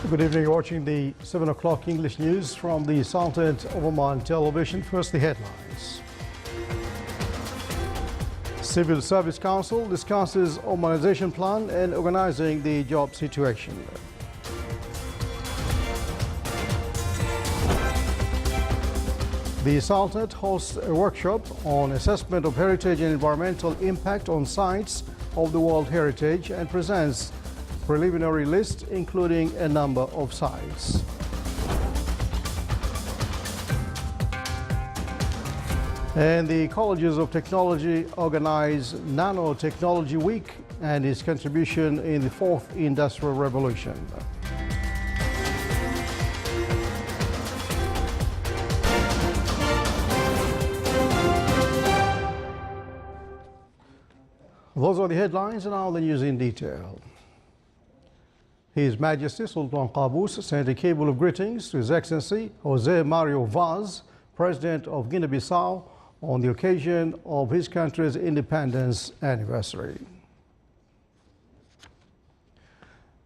Good evening. You're watching the 7 o'clock English news from the Sultanate of Oman television. First, the headlines. Civil Service Council discusses Omanization plan and organizing the job situation. The Sultanate hosts a workshop on assessment of heritage and environmental impact on sites of the World Heritage and presents preliminary list including a number of sites. And the Colleges of Technology organize Nanotechnology Week and its contribution in the fourth industrial revolution. Those are the headlines, and now the news in detail. His Majesty Sultan Qaboos sent a cable of greetings to His Excellency Jose Mario Vaz, President of Guinea-Bissau, on the occasion of his country's independence anniversary.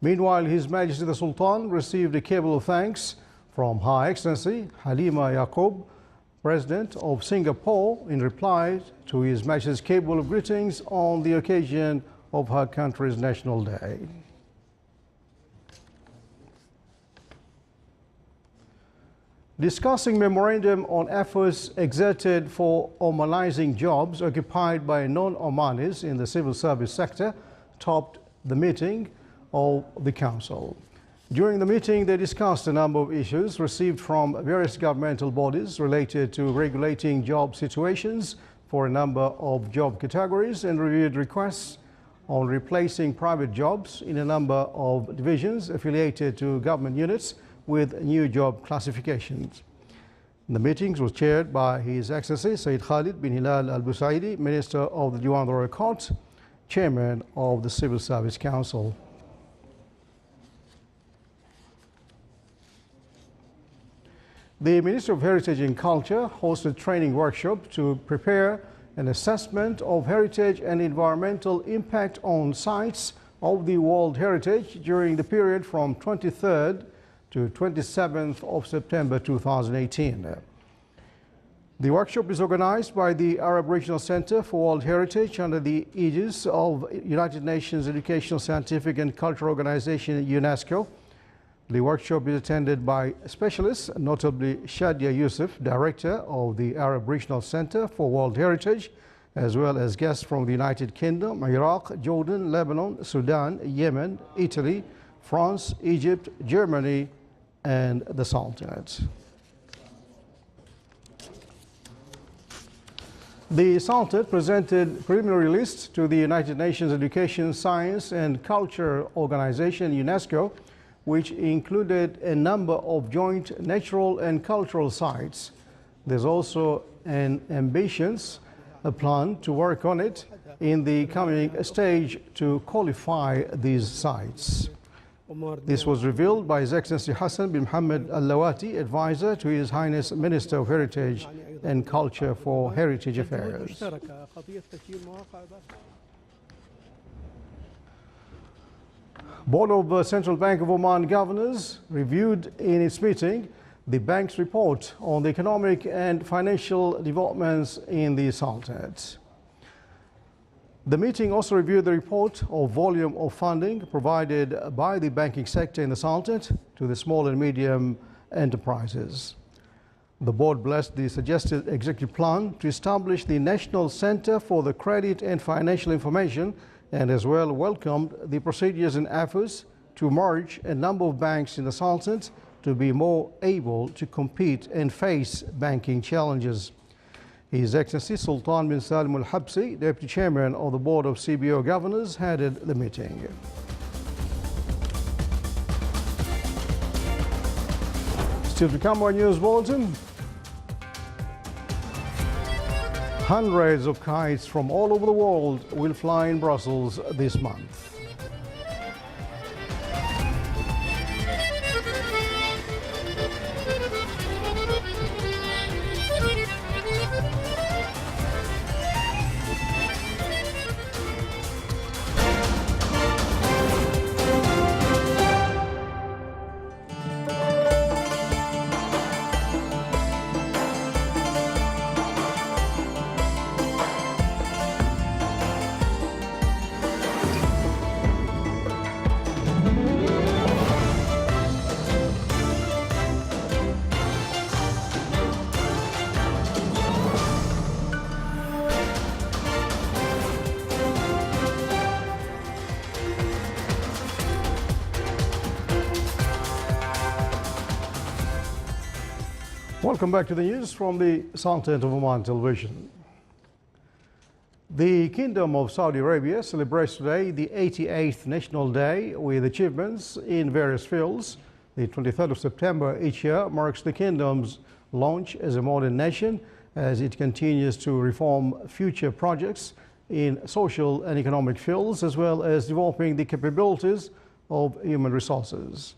Meanwhile, His Majesty the Sultan received a cable of thanks from Her Excellency Halima Yaqub, President of Singapore, in reply to His Majesty's cable of greetings on the occasion of her country's National Day. Discussing memorandum on efforts exerted for Omanizing jobs occupied by non-Omanis in the civil service sector topped the meeting of the Council. During the meeting, they discussed a number of issues received from various governmental bodies related to regulating job situations for a number of job categories and reviewed requests on replacing private jobs in a number of divisions affiliated to government units with new job classifications. The meetings was chaired by His Excellency Sayyid Khalid bin Hilal Al Busaidi, Minister of the Diwan Royal Court, Chairman of the Civil Service Council. The Minister of Heritage and Culture hosted a training workshop to prepare an assessment of heritage and environmental impact on sites of the World Heritage during the period from 23rd to 27th of September 2018. The workshop is organized by the Arab Regional Center for World Heritage under the aegis of United Nations Educational, Scientific and Cultural Organization, UNESCO. The workshop is attended by specialists, notably Shadia Youssef, Director of the Arab Regional Center for World Heritage, as well as guests from the United Kingdom, Iraq, Jordan, Lebanon, Sudan, Yemen, Italy, France, Egypt, Germany, and the Sultanate. The Sultanate presented preliminary list to the United Nations Education, Science and Culture Organization, UNESCO, which included a number of joint natural and cultural sites. There's also an ambitious plan to work on it in the coming stage to qualify these sites. This was revealed by His Excellency Hassan bin Mohammed Al-Lawati, advisor to His Highness Minister of Heritage and Culture for Heritage Affairs. Board of Central Bank of Oman Governors reviewed in its meeting the bank's report on the economic and financial developments in the Sultanate. The meeting also reviewed the report of volume of funding provided by the banking sector in the Sultanate to the small and medium enterprises. The board blessed the suggested executive plan to establish the National Center for the Credit and Financial Information, and as well welcomed the procedures and efforts to merge a number of banks in the Sultanate to be more able to compete and face banking challenges. His Excellency Sultan bin Salim Al Habsi, Deputy Chairman of the Board of CBO Governors, headed the meeting. Still to come, our news bulletin. Hundreds of kites from all over the world will fly in Brussels this month. Welcome back to the news from the Sultan of Oman Television. The Kingdom of Saudi Arabia celebrates today the 88th National Day with achievements in various fields. The 23rd of September each year marks the kingdom's launch as a modern nation as it continues to reform future projects in social and economic fields, as well as developing the capabilities of human resources.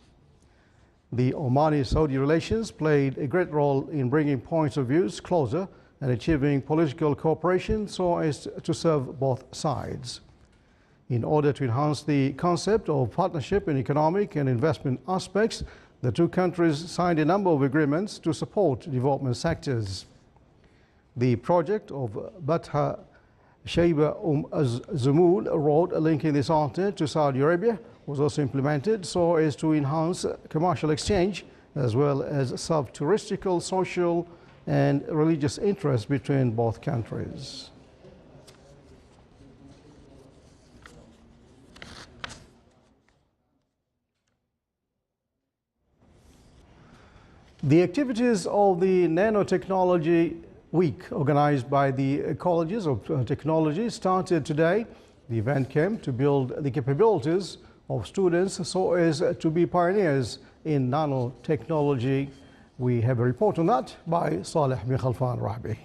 The Omani-Saudi relations played a great role in bringing points of views closer and achieving political cooperation so as to serve both sides. In order to enhance the concept of partnership in economic and investment aspects, the two countries signed a number of agreements to support development sectors. The project of Batha Shaiba Zumul road linking the Sultan to Saudi Arabia was also implemented so as to enhance commercial exchange as well as serve touristical, social and religious interests between both countries. The activities of the Nanotechnology Week, organized by the Colleges of Technology, started today. The event came to build the capabilities of students so as to be pioneers in nanotechnology. We have a report on that by Saleh bin Khalfan Rahbi.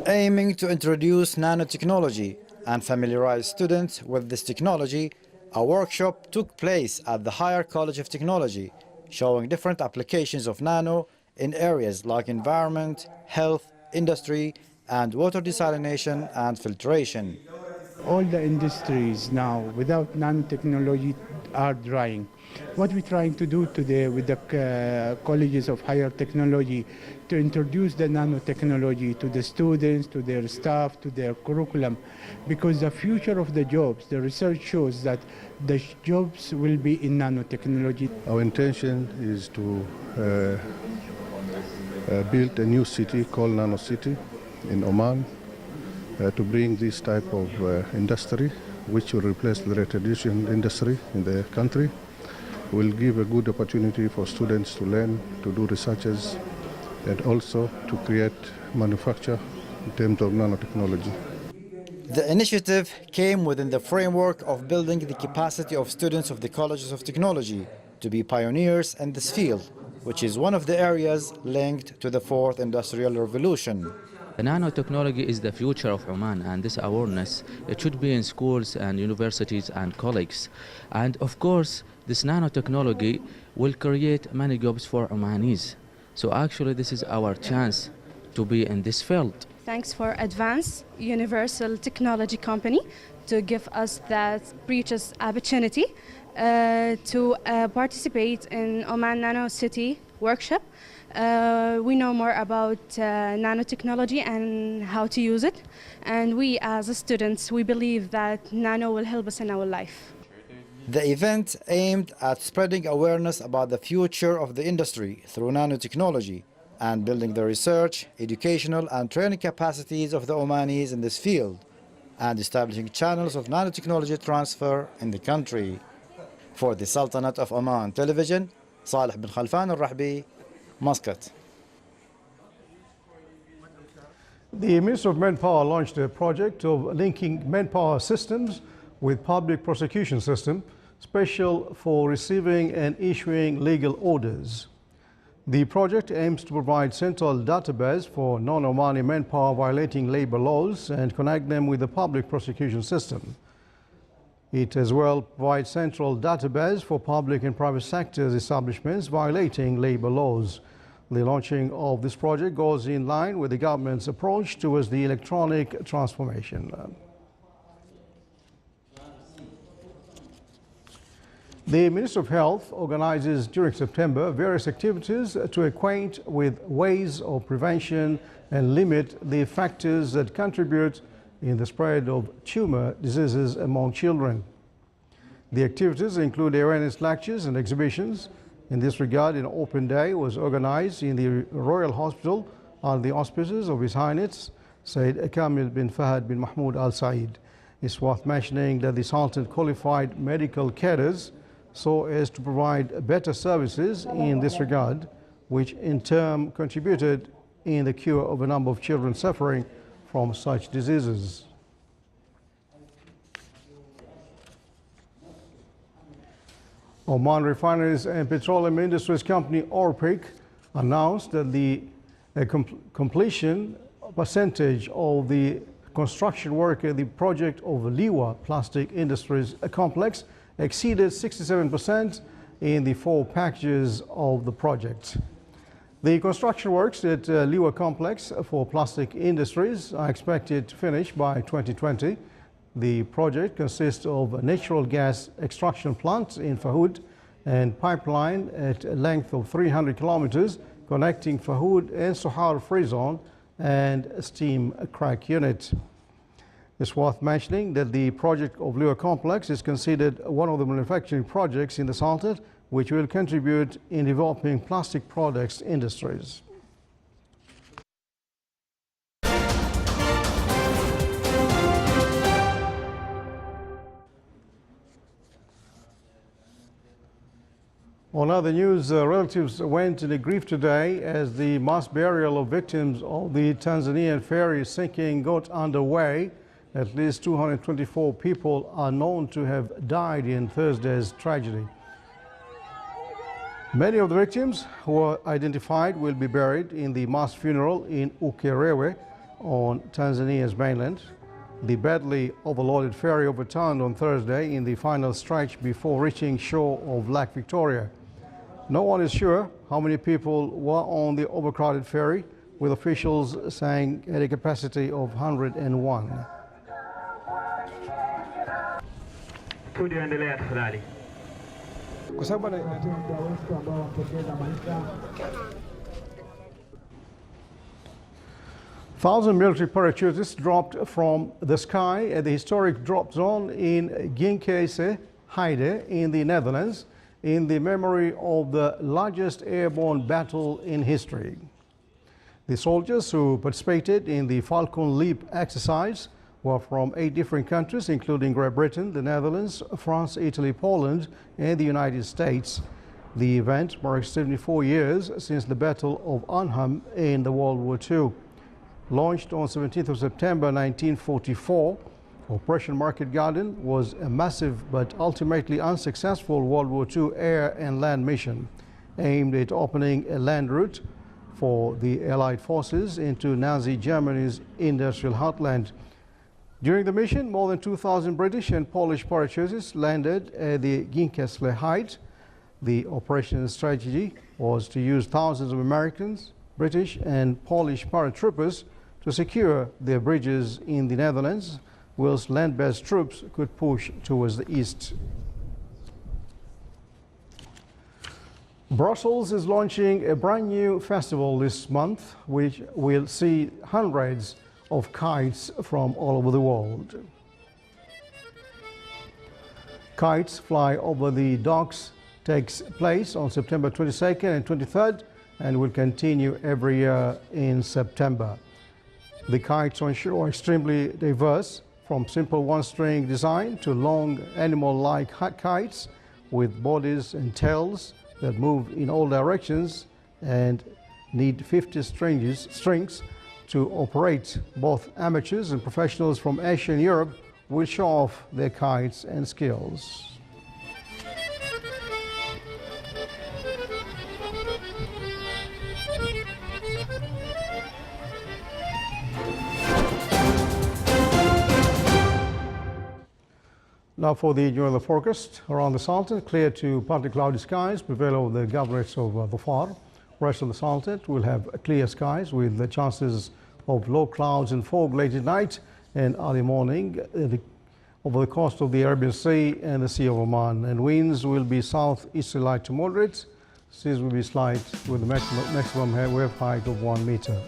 Aiming to introduce nanotechnology and familiarize students with this technology, a workshop took place at the Higher College of Technology, showing different applications of nano in areas like environment, health, industry, and water desalination and filtration. All the industries now without nanotechnology are drying. What we're trying to do today with the colleges of higher technology to introduce the nanotechnology to the students, to their staff, to their curriculum, because the future of the jobs, the research shows that the jobs will be in nanotechnology. Our intention is to build a new city called Nano City in Oman to bring this type of industry, which will replace the traditional industry in the country, will give a good opportunity for students to learn, to do researches, and also to create manufacture in terms of nanotechnology. The initiative came within the framework of building the capacity of students of the Colleges of Technology to be pioneers in this field, which is one of the areas linked to the fourth industrial revolution. The nanotechnology is the future of Oman, and this awareness, it should be in schools and universities and colleges. And of course, this nanotechnology will create many jobs for Omanis. So actually this is our chance to be in this field. Thanks for Advanced Universal Technology Company to give us that precious opportunity to participate in Oman Nano City workshop. We know more about nanotechnology and how to use it, and we as students, we believe that nano will help us in our life. The event aimed at spreading awareness about the future of the industry through nanotechnology and building the research, educational and training capacities of the Omanis in this field, and establishing channels of nanotechnology transfer in the country. For the Sultanate of Oman Television, Saleh bin Khalfan al-Rahbi, Muscat. The Minister of Manpower launched a project of linking manpower systems with public prosecution system, special for receiving and issuing legal orders. The project aims to provide central database for non-Omani manpower violating labor laws and connect them with the public prosecution system. It as well provides central database for public and private sectors establishments violating labor laws. The launching of this project goes in line with the government's approach towards the electronic transformation. The Ministry of Health organizes during September various activities to acquaint with ways of prevention and limit the factors that contribute in the spread of tumor diseases among children. The activities include awareness lectures and exhibitions. In this regard, an open day was organized in the Royal Hospital under the auspices of His Highness Sayyid Kamil bin Fahad bin Mahmoud Al Said. It's worth mentioning that the Sultan qualified medical cadres so as to provide better services in this regard, which in turn contributed in the cure of a number of children suffering from such diseases. Oman Refineries and Petroleum Industries Company ORPEC announced that the completion percentage of the construction work at the project of Liwa Plastic Industries Complex exceeded 67% in the 4 packages of the project. The construction works at Liwa Complex for plastic industries are expected to finish by 2020. The project consists of a natural gas extraction plant in Fahoud and pipeline at a length of 300 kilometers connecting Fahoud and Sohar Free Zone and a steam crack unit. It's worth mentioning that the project of Liwa Complex is considered one of the manufacturing projects in the Sultanate which will contribute in developing plastic products industries. On other news, relatives went into grief today as the mass burial of victims of the Tanzanian ferry sinking got underway. At least 224 people are known to have died in Thursday's tragedy. Many of the victims who were identified will be buried in the mass funeral in Ukerewe on Tanzania's mainland. The badly overloaded ferry overturned on Thursday in the final stretch before reaching shore of Lake Victoria. No one is sure how many people were on the overcrowded ferry, with officials saying it had a capacity of 101. Thousand military parachutists dropped from the sky at the historic drop zone in Ginkese Heide in the Netherlands in the memory of the largest airborne battle in history. The soldiers who participated in the Falcon Leap exercise were from 8 different countries, including Great Britain, the Netherlands, France, Italy, Poland, and the United States. The event marks 74 years since the Battle of Arnhem in the World War II. Launched on 17th of September 1944, Operation Market Garden was a massive but ultimately unsuccessful World War II air and land mission aimed at opening a land route for the Allied forces into Nazi Germany's industrial heartland. During the mission, more than 2,000 British and Polish parachutists landed at the Ginkesle Heights. The operational strategy was to use thousands of Americans, British and Polish paratroopers to secure their bridges in the Netherlands, whilst land-based troops could push towards the east. Brussels is launching a brand new festival this month, which will see hundreds of kites from all over the world. Kites Fly Over the Docks takes place on September 22nd and 23rd and will continue every year in September. The kites on shore are extremely diverse, from simple one-string design to long animal-like kites with bodies and tails that move in all directions and need 50 strings to operate. Both amateurs and professionals from Asia and Europe will show off their kites and skills. Now for the weather forecast around the Sultanate, clear to partly cloudy skies prevail over the governorates of Dhofar. Rest of the Sultanate will have clear skies with the chances of low clouds and fog late at night and early morning over the coast of the Arabian Sea and the Sea of Oman. And winds will be southeasterly light to moderate. Seas will be slight with a maximum wave height of 1 meter.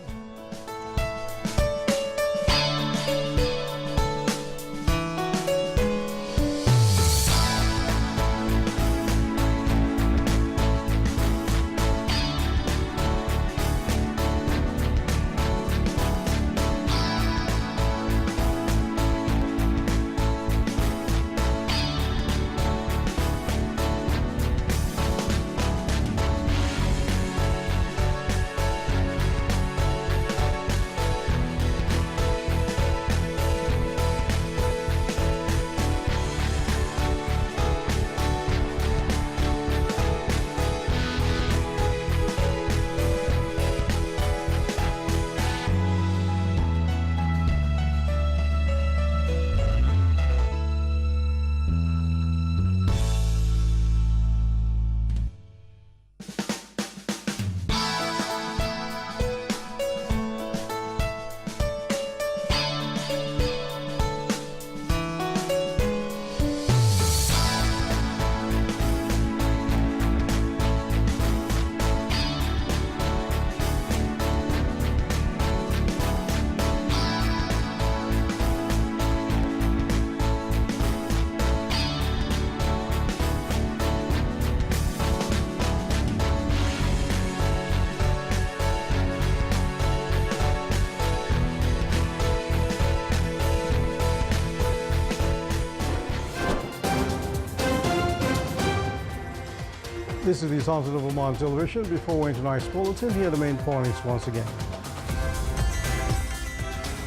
This is the Sultan of Oman television. Before we enter tonight's bulletin, here are the main points once again.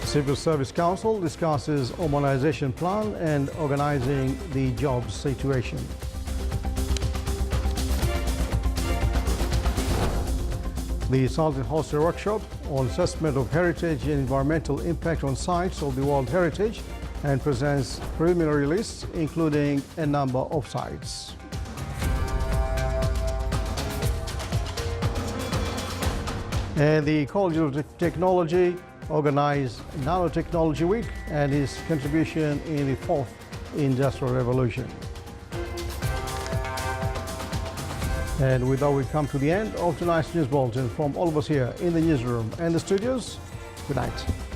Civil Service Council discusses Omanization plan and organizing the jobs situation. The Sultan hosts a workshop on assessment of heritage and environmental impact on sites of the World Heritage and presents preliminary lists including a number of sites. And the College of Technology organized Nanotechnology Week and its contribution in the fourth industrial revolution. And with that, we come to the end of tonight's news bulletin. From all of us here in the newsroom and the studios, good night.